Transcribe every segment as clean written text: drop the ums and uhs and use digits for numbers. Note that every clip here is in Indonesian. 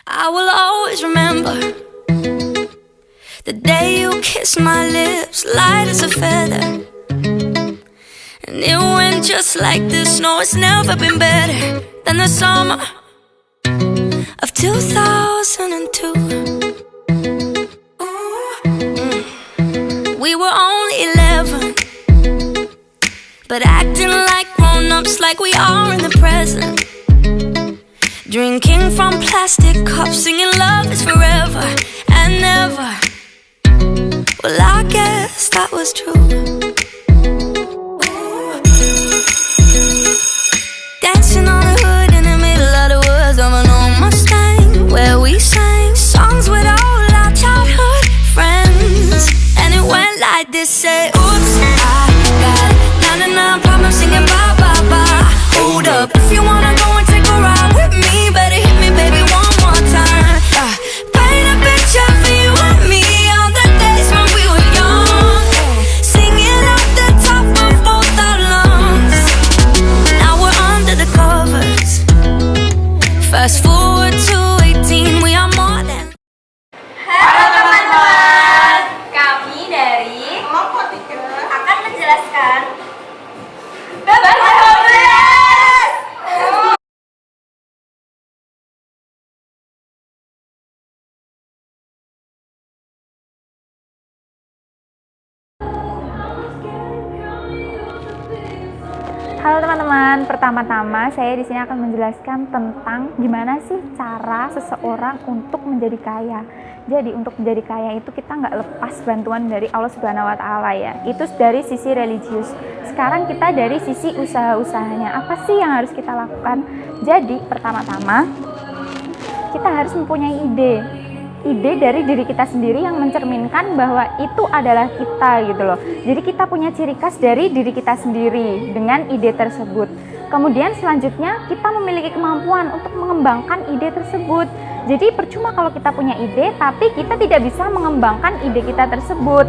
I will always remember the day you kissed my lips, light as a feather. And it went just like this. No, it's never been better than the summer of 2002. We were only 11, but acting like grown-ups, like we are in the present. Drinking from plastic cups, singing love is forever and never. Well, I guess that was true. Dancing on the hood in the middle of the woods of an old Mustang, where we sang songs with all our childhood friends. And it went like this, say, oops, I got 99 problems singing bye, bye, bye. Hold up, if you wanna go and take a ride with me, better hit me, baby, one more time. Paint a picture for you and me on the days when we were young, singing at the top of both our lungs. Now we're under the covers. Fast forward to 18, we are more than. Halo teman-teman, kami dari kelompok 3 akan menjelaskan Bapak Halo teman-teman, pertama-tama saya di sini akan menjelaskan tentang gimana sih cara seseorang untuk menjadi kaya. Jadi untuk menjadi kaya itu kita nggak lepas bantuan dari Allah Subhanahu Wa Taala ya. Itu dari sisi religius. Sekarang kita dari sisi usaha-usahanya. Apa sih yang harus kita lakukan? Jadi pertama-tama kita harus mempunyai ide dari diri kita sendiri yang mencerminkan bahwa itu adalah kita gitu loh. Jadi kita punya ciri khas dari diri kita sendiri dengan ide tersebut. Kemudian selanjutnya kita memiliki kemampuan untuk mengembangkan ide tersebut. Jadi percuma kalau kita punya ide tapi kita tidak bisa mengembangkan ide kita tersebut.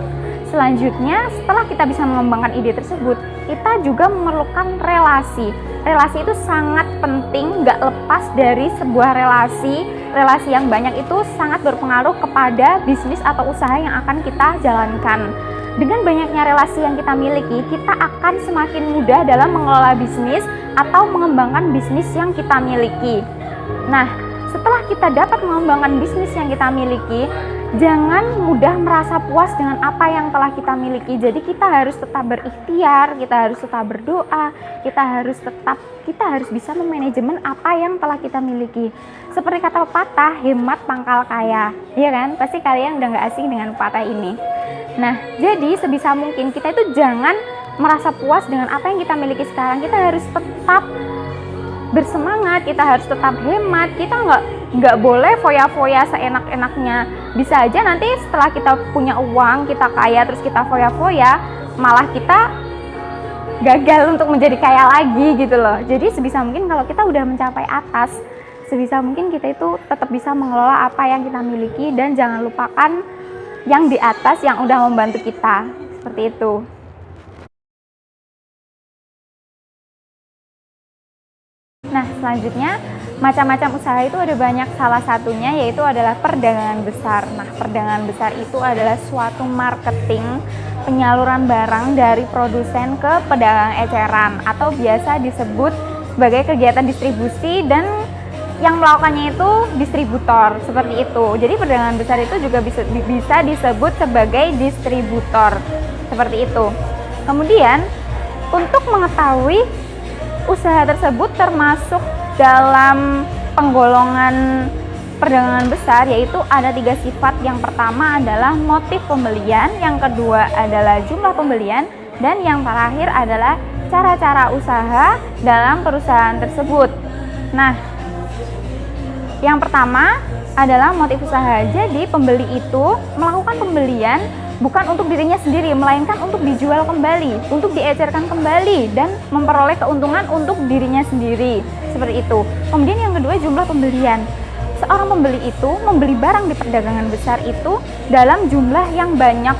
Selanjutnya setelah kita bisa mengembangkan ide tersebut, kita juga memerlukan relasi. Relasi itu sangat penting, nggak lepas dari sebuah relasi. Relasi yang banyak itu sangat berpengaruh kepada bisnis atau usaha yang akan kita jalankan. Dengan banyaknya relasi yang kita miliki, kita akan semakin mudah dalam mengelola bisnis atau mengembangkan bisnis yang kita miliki. Nah, setelah kita dapat mengembangkan bisnis yang kita miliki, jangan mudah merasa puas dengan apa yang telah kita miliki. Jadi kita harus tetap berikhtiar, kita harus tetap berdoa, kita harus bisa memanajemen apa yang telah kita miliki. Seperti kata pepatah, hemat pangkal kaya, ya kan? Pasti kalian udah gak asing dengan pepatah ini. Nah, jadi sebisa mungkin kita itu jangan merasa puas dengan apa yang kita miliki sekarang. Kita harus tetap bersemangat, kita harus tetap hemat, kita nggak boleh foya-foya seenak-enaknya. Bisa aja nanti setelah kita punya uang, kita kaya, terus kita foya-foya, malah kita gagal untuk menjadi kaya lagi gitu loh. Jadi sebisa mungkin kalau kita udah mencapai atas, sebisa mungkin kita itu tetap bisa mengelola apa yang kita miliki dan jangan lupakan yang di atas yang udah membantu kita, seperti itu. Nah, selanjutnya macam-macam usaha itu ada banyak, salah satunya yaitu adalah perdagangan besar. Nah, perdagangan besar itu adalah suatu marketing penyaluran barang dari produsen ke pedagang eceran atau biasa disebut sebagai kegiatan distribusi dan yang melakukannya itu distributor, seperti itu. Jadi perdagangan besar itu juga bisa disebut sebagai distributor, seperti itu. Kemudian untuk mengetahui usaha tersebut termasuk dalam penggolongan perdagangan besar, yaitu ada 3 sifat. Yang pertama adalah motif pembelian, yang kedua adalah jumlah pembelian, dan yang terakhir adalah cara-cara usaha dalam perusahaan tersebut. Nah, yang pertama adalah motif usaha. Jadi pembeli itu melakukan pembelian bukan untuk dirinya sendiri, melainkan untuk dijual kembali, untuk diecerkan kembali dan memperoleh keuntungan untuk dirinya sendiri, seperti itu. Kemudian yang kedua, jumlah pembelian. Seorang pembeli itu membeli barang di perdagangan besar itu dalam jumlah yang banyak,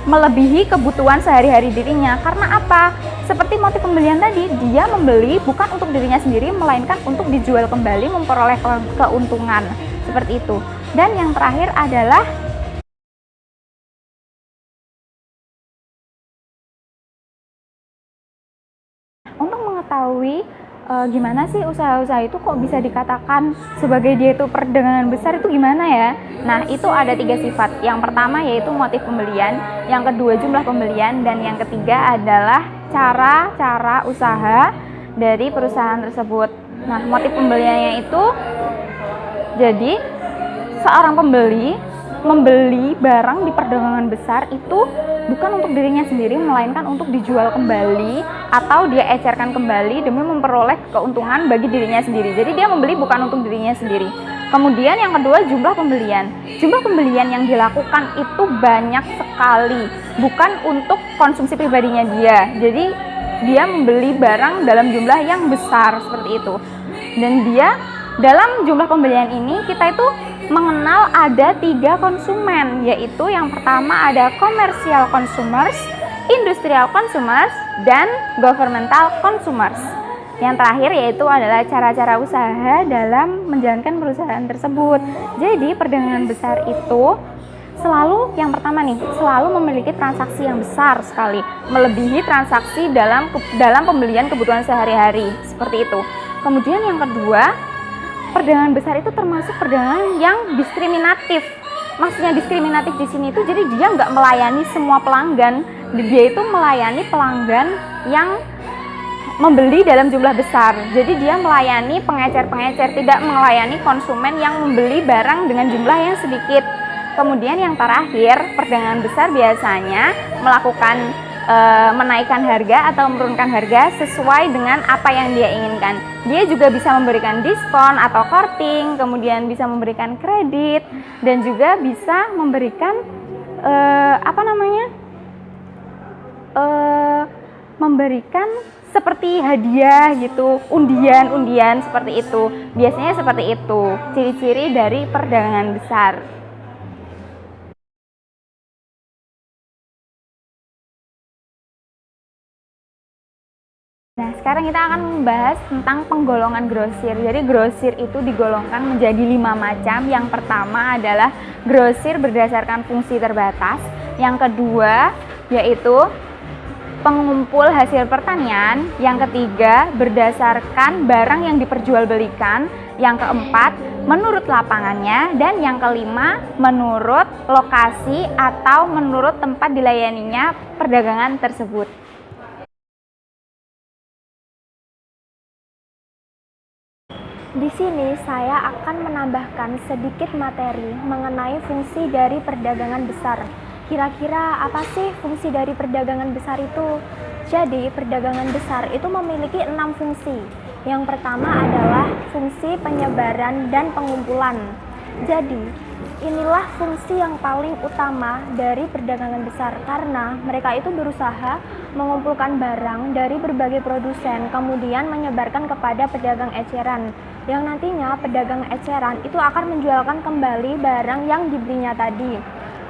melebihi kebutuhan sehari-hari dirinya. Karena apa? Seperti motif pembelian tadi, dia membeli bukan untuk dirinya sendiri, melainkan untuk dijual kembali, memperoleh keuntungan. seperti itu. Dan yang terakhir adalah untuk mengetahui gimana sih usaha-usaha itu kok bisa dikatakan sebagai dia itu perdagangan besar itu gimana ya. Nah, itu ada 3 sifat. Yang pertama yaitu motif pembelian, yang kedua jumlah pembelian, dan yang ketiga adalah cara-cara usaha dari perusahaan tersebut. Nah, motif pembeliannya itu, jadi seorang pembeli membeli barang di perdagangan besar itu bukan untuk dirinya sendiri, melainkan untuk dijual kembali atau dia ecerkan kembali demi memperoleh keuntungan bagi dirinya sendiri. Jadi dia membeli bukan untuk dirinya sendiri. Kemudian yang kedua, jumlah pembelian. Jumlah pembelian yang dilakukan itu banyak sekali, bukan untuk konsumsi pribadinya dia. Jadi dia membeli barang dalam jumlah yang besar seperti itu. Dan dia dalam jumlah pembelian ini kita itu mengenal ada 3 konsumen, yaitu yang pertama ada commercial consumers, industrial consumers, dan governmental consumers. Yang terakhir yaitu adalah cara-cara usaha dalam menjalankan perusahaan tersebut. Jadi perdagangan besar itu selalu, yang pertama nih, selalu memiliki transaksi yang besar sekali, melebihi transaksi dalam pembelian kebutuhan sehari-hari, seperti itu. Kemudian yang kedua, perdagangan besar itu termasuk perdagangan yang diskriminatif. Maksudnya diskriminatif di sini itu jadi dia nggak melayani semua pelanggan, dia itu melayani pelanggan yang membeli dalam jumlah besar. Jadi dia melayani pengecer-pengecer, tidak melayani konsumen yang membeli barang dengan jumlah yang sedikit. Kemudian yang terakhir, perdagangan besar biasanya melakukan menaikkan harga atau menurunkan harga sesuai dengan apa yang dia inginkan. Dia juga bisa memberikan diskon atau courting, kemudian bisa memberikan kredit, dan juga bisa memberikan memberikan seperti hadiah gitu, undian seperti itu. Biasanya seperti itu ciri-ciri dari perdagangan besar. Nah, sekarang kita akan membahas tentang penggolongan grosir. Jadi grosir itu digolongkan menjadi 5 macam. Yang pertama adalah grosir berdasarkan fungsi terbatas. Yang kedua yaitu pengumpul hasil pertanian. Yang ketiga berdasarkan barang yang diperjualbelikan. Yang keempat menurut lapangannya. Dan yang kelima menurut lokasi atau menurut tempat dilayaninya perdagangan tersebut. Di sini saya akan menambahkan sedikit materi mengenai fungsi dari perdagangan besar. Kira-kira apa sih fungsi dari perdagangan besar itu? Jadi, perdagangan besar itu memiliki 6 fungsi. Yang pertama adalah fungsi penyebaran dan pengumpulan. Jadi, inilah fungsi yang paling utama dari perdagangan besar karena mereka itu berusaha mengumpulkan barang dari berbagai produsen, kemudian menyebarkan kepada pedagang eceran. Yang nantinya pedagang eceran itu akan menjualkan kembali barang yang dibelinya tadi.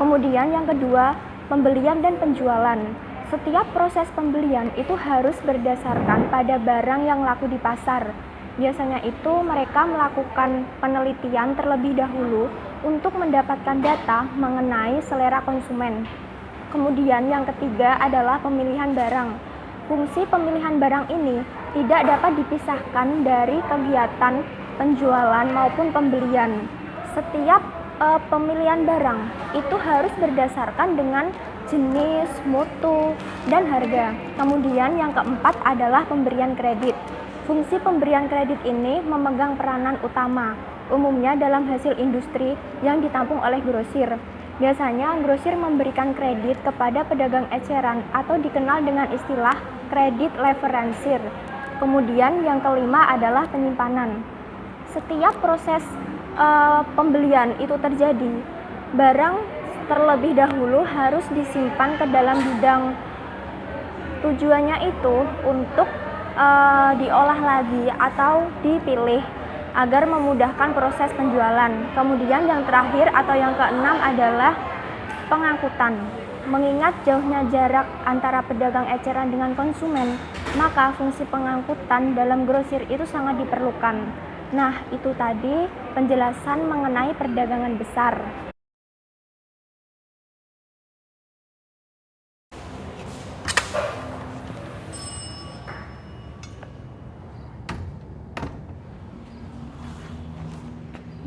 Kemudian yang kedua, pembelian dan penjualan. Setiap proses pembelian itu harus berdasarkan pada barang yang laku di pasar. Biasanya itu mereka melakukan penelitian terlebih dahulu untuk mendapatkan data mengenai selera konsumen. Kemudian yang ketiga adalah pemilihan barang. Fungsi pemilihan barang ini tidak dapat dipisahkan dari kegiatan penjualan maupun pembelian. Setiap pemilihan barang itu harus berdasarkan dengan jenis, mutu, dan harga. Kemudian yang keempat adalah pemberian kredit. Fungsi pemberian kredit ini memegang peranan utama, umumnya dalam hasil industri yang ditampung oleh grosir. Biasanya grosir memberikan kredit kepada pedagang eceran atau dikenal dengan istilah kredit leverensir. Kemudian yang kelima adalah penyimpanan. Setiap proses pembelian itu terjadi, barang terlebih dahulu harus disimpan ke dalam gudang. Tujuannya itu untuk diolah lagi atau dipilih agar memudahkan proses penjualan. Kemudian yang terakhir atau yang keenam adalah pengangkutan. Mengingat jauhnya jarak antara pedagang eceran dengan konsumen, maka fungsi pengangkutan dalam grosir itu sangat diperlukan. Nah, itu tadi penjelasan mengenai perdagangan besar.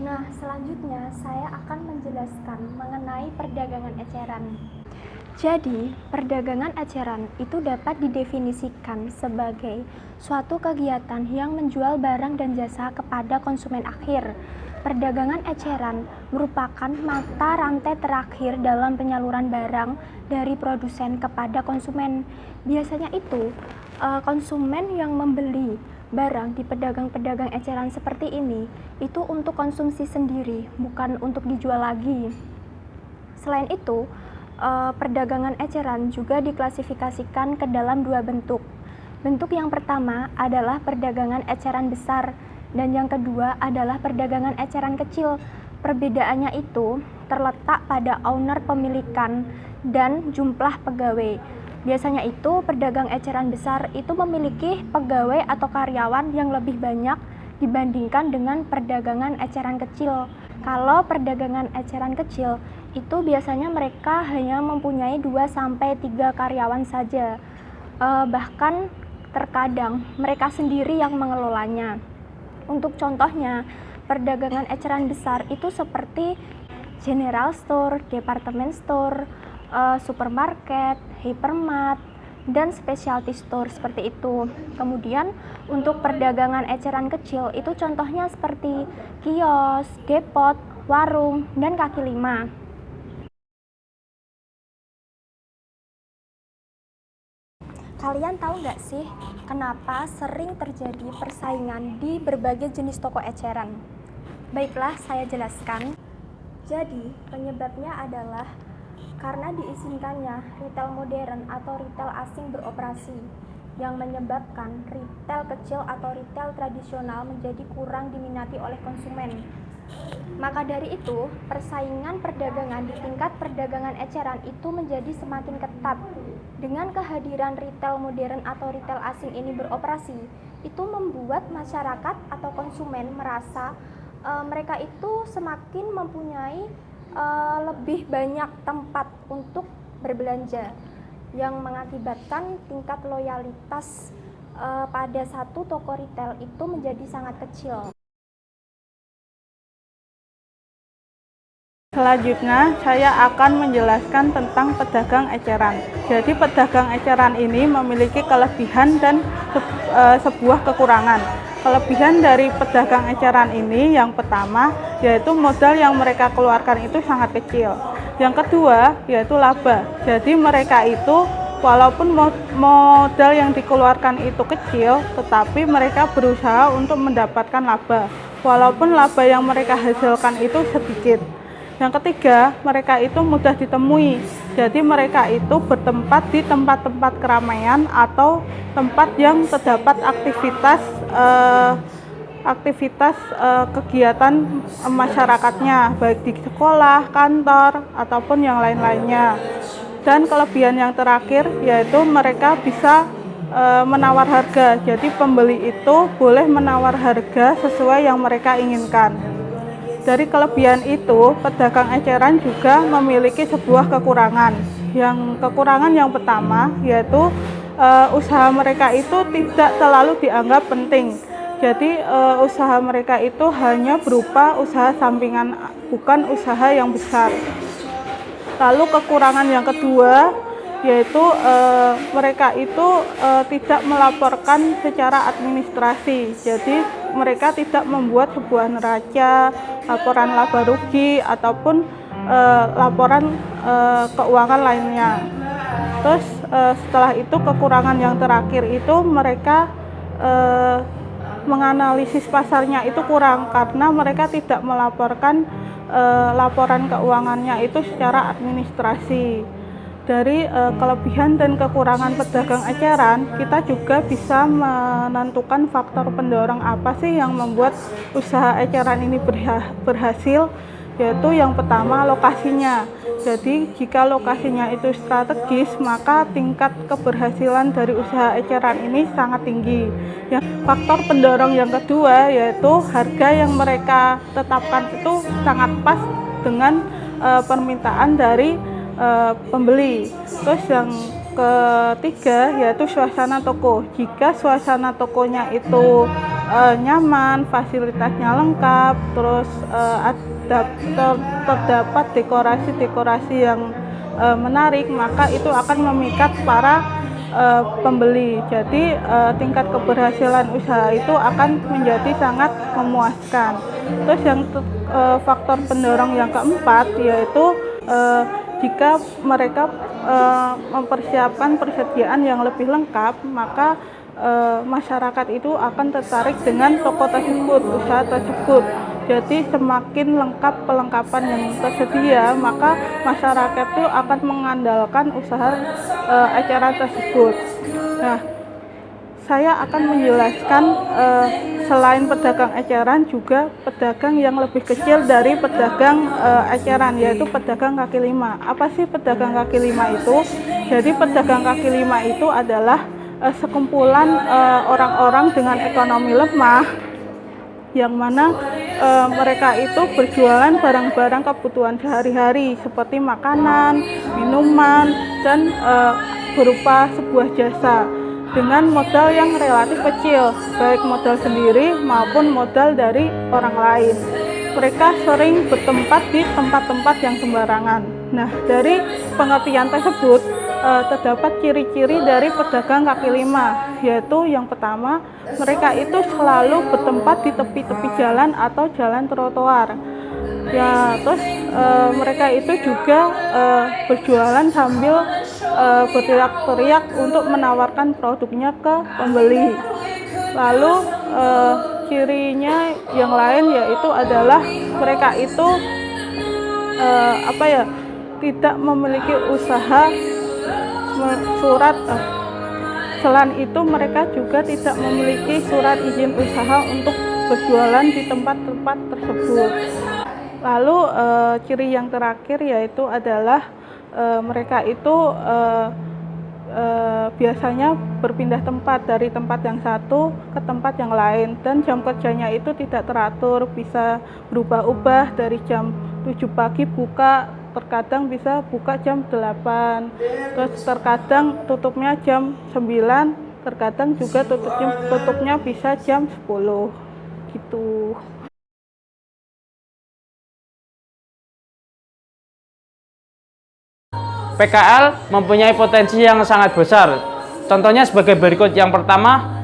Nah, selanjutnya saya akan menjelaskan mengenai perdagangan eceran. Jadi, perdagangan eceran itu dapat didefinisikan sebagai suatu kegiatan yang menjual barang dan jasa kepada konsumen akhir. Perdagangan eceran merupakan mata rantai terakhir dalam penyaluran barang dari produsen kepada konsumen. Biasanya itu, konsumen yang membeli barang di pedagang-pedagang eceran seperti ini itu untuk konsumsi sendiri, bukan untuk dijual lagi. Selain itu, perdagangan eceran juga diklasifikasikan ke dalam dua bentuk. Bentuk yang pertama adalah perdagangan eceran besar dan yang kedua adalah perdagangan eceran kecil. Perbedaannya itu terletak pada owner pemilikan dan jumlah pegawai. Biasanya itu pedagang eceran besar itu memiliki pegawai atau karyawan yang lebih banyak dibandingkan dengan perdagangan eceran kecil. Kalau perdagangan eceran kecil itu biasanya mereka hanya mempunyai 2-3 karyawan saja. Bahkan terkadang mereka sendiri yang mengelolanya. Untuk contohnya, perdagangan eceran besar itu seperti general store, department store, supermarket, hypermart, dan specialty store seperti itu. Kemudian untuk perdagangan eceran kecil itu contohnya seperti kios, depot, warung, dan kaki lima. Kalian tahu nggak sih kenapa sering terjadi persaingan di berbagai jenis toko eceran? Baiklah, saya jelaskan. Jadi, penyebabnya adalah karena diizinkannya retail modern atau retail asing beroperasi, yang menyebabkan retail kecil atau retail tradisional menjadi kurang diminati oleh konsumen. Maka dari itu, persaingan perdagangan di tingkat perdagangan eceran itu menjadi semakin ketat. Dengan kehadiran retail modern atau retail asing ini beroperasi, itu membuat masyarakat atau konsumen merasa mereka itu semakin mempunyai lebih banyak tempat untuk berbelanja, yang mengakibatkan tingkat loyalitas pada satu toko retail itu menjadi sangat kecil. Selanjutnya, saya akan menjelaskan tentang pedagang eceran. Jadi, pedagang eceran ini memiliki kelebihan dan sebuah kekurangan. Kelebihan dari pedagang eceran ini yang pertama, yaitu modal yang mereka keluarkan itu sangat kecil. Yang kedua, yaitu laba. Jadi, mereka itu walaupun modal yang dikeluarkan itu kecil, tetapi mereka berusaha untuk mendapatkan laba. Walaupun laba yang mereka hasilkan itu sedikit. Yang ketiga, mereka itu mudah ditemui. Jadi mereka itu bertempat di tempat-tempat keramaian atau tempat yang terdapat aktivitas kegiatan masyarakatnya, baik di sekolah, kantor, ataupun yang lain-lainnya. Dan kelebihan yang terakhir yaitu mereka bisa menawar harga. Jadi pembeli itu boleh menawar harga sesuai yang mereka inginkan. Dari kelebihan itu, pedagang eceran juga memiliki sebuah kekurangan. Yang kekurangan yang pertama yaitu usaha mereka itu tidak terlalu dianggap penting. Jadi usaha mereka itu hanya berupa usaha sampingan, bukan usaha yang besar. Lalu kekurangan yang kedua yaitu mereka itu tidak melaporkan secara administrasi. Jadi mereka tidak membuat sebuah neraca, laporan laba rugi, ataupun laporan keuangan lainnya. Terus setelah itu kekurangan yang terakhir itu mereka menganalisis pasarnya itu kurang karena mereka tidak melaporkan laporan keuangannya itu secara administrasi. Dari kelebihan dan kekurangan pedagang eceran, kita juga bisa menentukan faktor pendorong apa sih yang membuat usaha eceran ini berhasil, yaitu yang pertama lokasinya. Jadi jika lokasinya itu strategis, maka tingkat keberhasilan dari usaha eceran ini sangat tinggi. Ya, faktor pendorong yang kedua yaitu harga yang mereka tetapkan itu sangat pas dengan permintaan dari pembeli. Terus yang ketiga yaitu suasana toko. Jika suasana tokonya itu nyaman, fasilitasnya lengkap, terus terdapat dekorasi-dekorasi yang menarik, maka itu akan memikat para pembeli. Jadi tingkat keberhasilan usaha itu akan menjadi sangat memuaskan. Terus yang faktor pendorong yang keempat yaitu jika mereka mempersiapkan persediaan yang lebih lengkap, maka masyarakat itu akan tertarik dengan toko tersebut, usaha tersebut. Jadi semakin lengkap pelengkapan yang tersedia, maka masyarakat itu akan mengandalkan usaha eceran tersebut. Nah, saya akan menjelaskan selain pedagang eceran juga pedagang yang lebih kecil dari pedagang eceran, yaitu pedagang kaki lima. Apa sih pedagang kaki lima itu? Jadi pedagang kaki lima itu adalah sekumpulan orang-orang dengan ekonomi lemah yang mana mereka itu berjualan barang-barang kebutuhan sehari-hari seperti makanan, minuman, dan berupa sebuah jasa dengan modal yang relatif kecil, baik modal sendiri maupun modal dari orang lain. Mereka sering bertempat di tempat-tempat yang sembarangan. Nah, dari pengertian tersebut terdapat ciri-ciri dari pedagang kaki lima, yaitu yang pertama, mereka itu selalu bertempat di tepi-tepi jalan atau jalan trotoar. Ya, terus mereka itu juga berjualan sambil berteriak-teriak untuk menawarkan produknya ke pembeli. Lalu cirinya yang lain yaitu adalah mereka itu tidak memiliki usaha surat. Selain itu mereka juga tidak memiliki surat izin usaha untuk berjualan di tempat-tempat tersebut. Lalu ciri yang terakhir yaitu adalah mereka itu biasanya berpindah tempat dari tempat yang satu ke tempat yang lain, dan jam kerjanya itu tidak teratur, bisa berubah-ubah dari jam 7 pagi buka, terkadang bisa buka jam 8, terus terkadang tutupnya jam 9, terkadang juga tutupnya bisa jam 10 gitu. PKL mempunyai potensi yang sangat besar. Contohnya sebagai berikut. Yang pertama,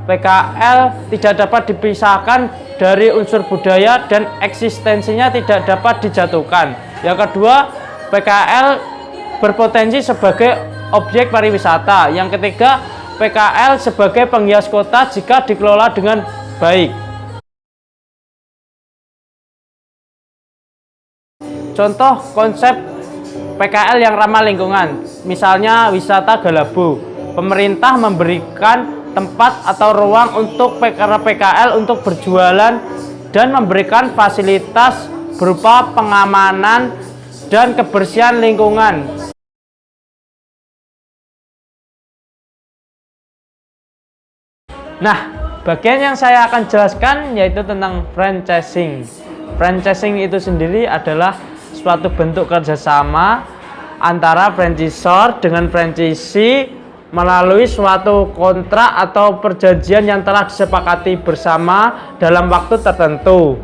PKL tidak dapat dipisahkan dari unsur budaya dan eksistensinya tidak dapat dijatuhkan. Yang kedua, PKL berpotensi sebagai objek pariwisata. Yang ketiga, PKL sebagai penghias kota jika dikelola dengan baik. Contoh konsep PKL yang ramah lingkungan, misalnya wisata Galabu. Pemerintah memberikan tempat atau ruang untuk PKL untuk berjualan dan memberikan fasilitas berupa pengamanan dan kebersihan lingkungan. Nah, bagian yang saya akan jelaskan yaitu tentang franchising. Franchising itu sendiri adalah suatu bentuk kerjasama antara franchisor dengan franchisee melalui suatu kontrak atau perjanjian yang telah disepakati bersama dalam waktu tertentu.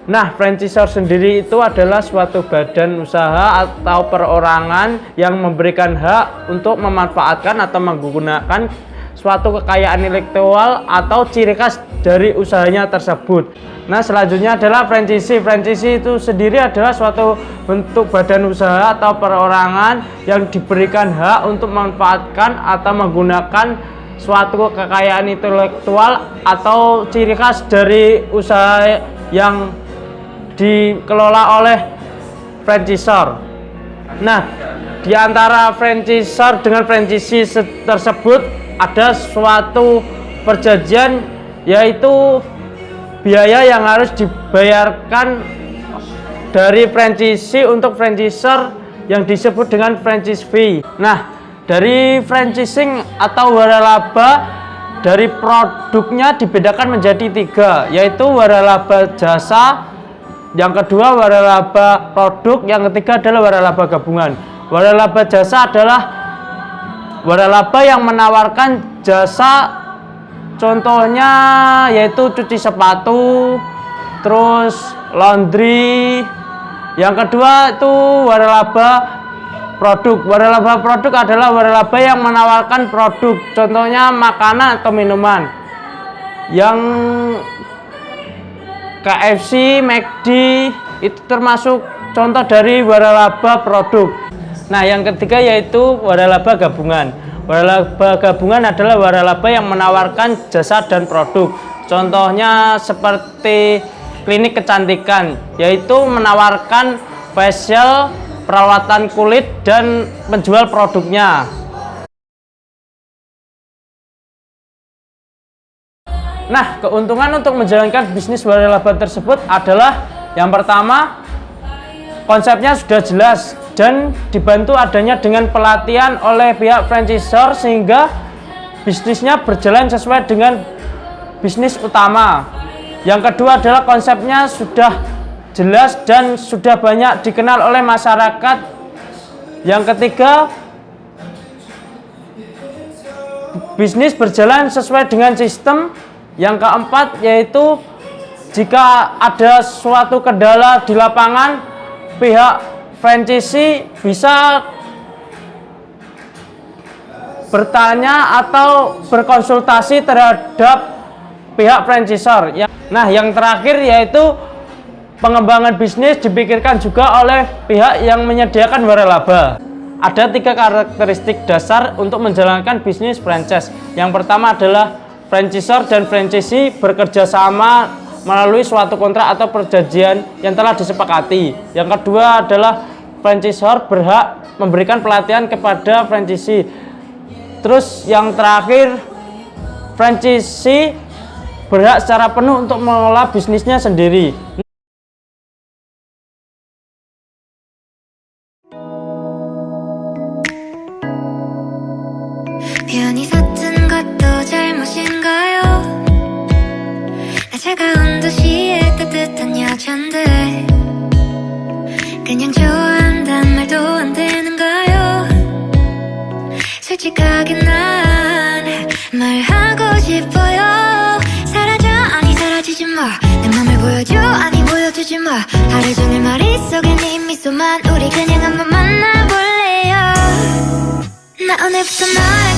Nah, franchisor sendiri itu adalah suatu badan usaha atau perorangan yang memberikan hak untuk memanfaatkan atau menggunakan suatu kekayaan intelektual atau ciri khas dari usahanya tersebut. Nah, selanjutnya adalah franchisee. Franchisee itu sendiri adalah suatu bentuk badan usaha atau perorangan yang diberikan hak untuk memanfaatkan atau menggunakan suatu kekayaan intelektual atau ciri khas dari usaha yang dikelola oleh franchisor. Nah, di antara franchisor dengan franchisee tersebut ada suatu perjanjian, yaitu biaya yang harus dibayarkan dari franchisee untuk franchisor yang disebut dengan franchise fee. Nah, dari franchising atau waralaba, dari produknya dibedakan menjadi 3, yaitu waralaba jasa, yang kedua waralaba produk, yang ketiga adalah waralaba gabungan. Waralaba jasa adalah waralaba yang menawarkan jasa, contohnya yaitu cuci sepatu, terus laundry. Yang kedua itu waralaba produk. Waralaba produk adalah waralaba yang menawarkan produk, contohnya makanan atau minuman. Yang KFC, McD itu termasuk contoh dari waralaba produk. Nah, yang ketiga yaitu waralaba gabungan. Waralaba gabungan adalah waralaba yang menawarkan jasa dan produk. Contohnya seperti klinik kecantikan, yaitu menawarkan facial, perawatan kulit, dan menjual produknya. Nah, keuntungan untuk menjalankan bisnis waralaba tersebut adalah yang pertama, konsepnya sudah jelas dan dibantu adanya dengan pelatihan oleh pihak franchisor sehingga bisnisnya berjalan sesuai dengan bisnis utama. Yang kedua adalah konsepnya sudah jelas dan sudah banyak dikenal oleh masyarakat. Yang ketiga, bisnis berjalan sesuai dengan sistem. Yang keempat yaitu jika ada suatu kendala di lapangan, pihak franchisee bisa bertanya atau berkonsultasi terhadap pihak franchisor. Nah, yang terakhir yaitu pengembangan bisnis dipikirkan juga oleh pihak yang menyediakan waralaba. Ada 3 karakteristik dasar untuk menjalankan bisnis franchise. Yang pertama adalah franchisor dan franchisee bekerja sama melalui suatu kontrak atau perjanjian yang telah disepakati. Yang kedua adalah franchisor berhak memberikan pelatihan kepada franchisee. Terus yang terakhir, franchisee berhak secara penuh untuk mengelola bisnisnya sendiri. 편히 섰던 것도 잘못인가요? 나 차가운 도시의 따뜻한 여잔데 그냥 좋아한단 말도 안 되는가요? 솔직하게 난 말하고 싶어요. 사라져 아니 사라지지 마. 내 맘을 보여줘 아니 보여주지 마. 하루 종일 머릿속에 네 미소만. 우리 그냥 한번 만나볼래요? 나 오늘부터 너랑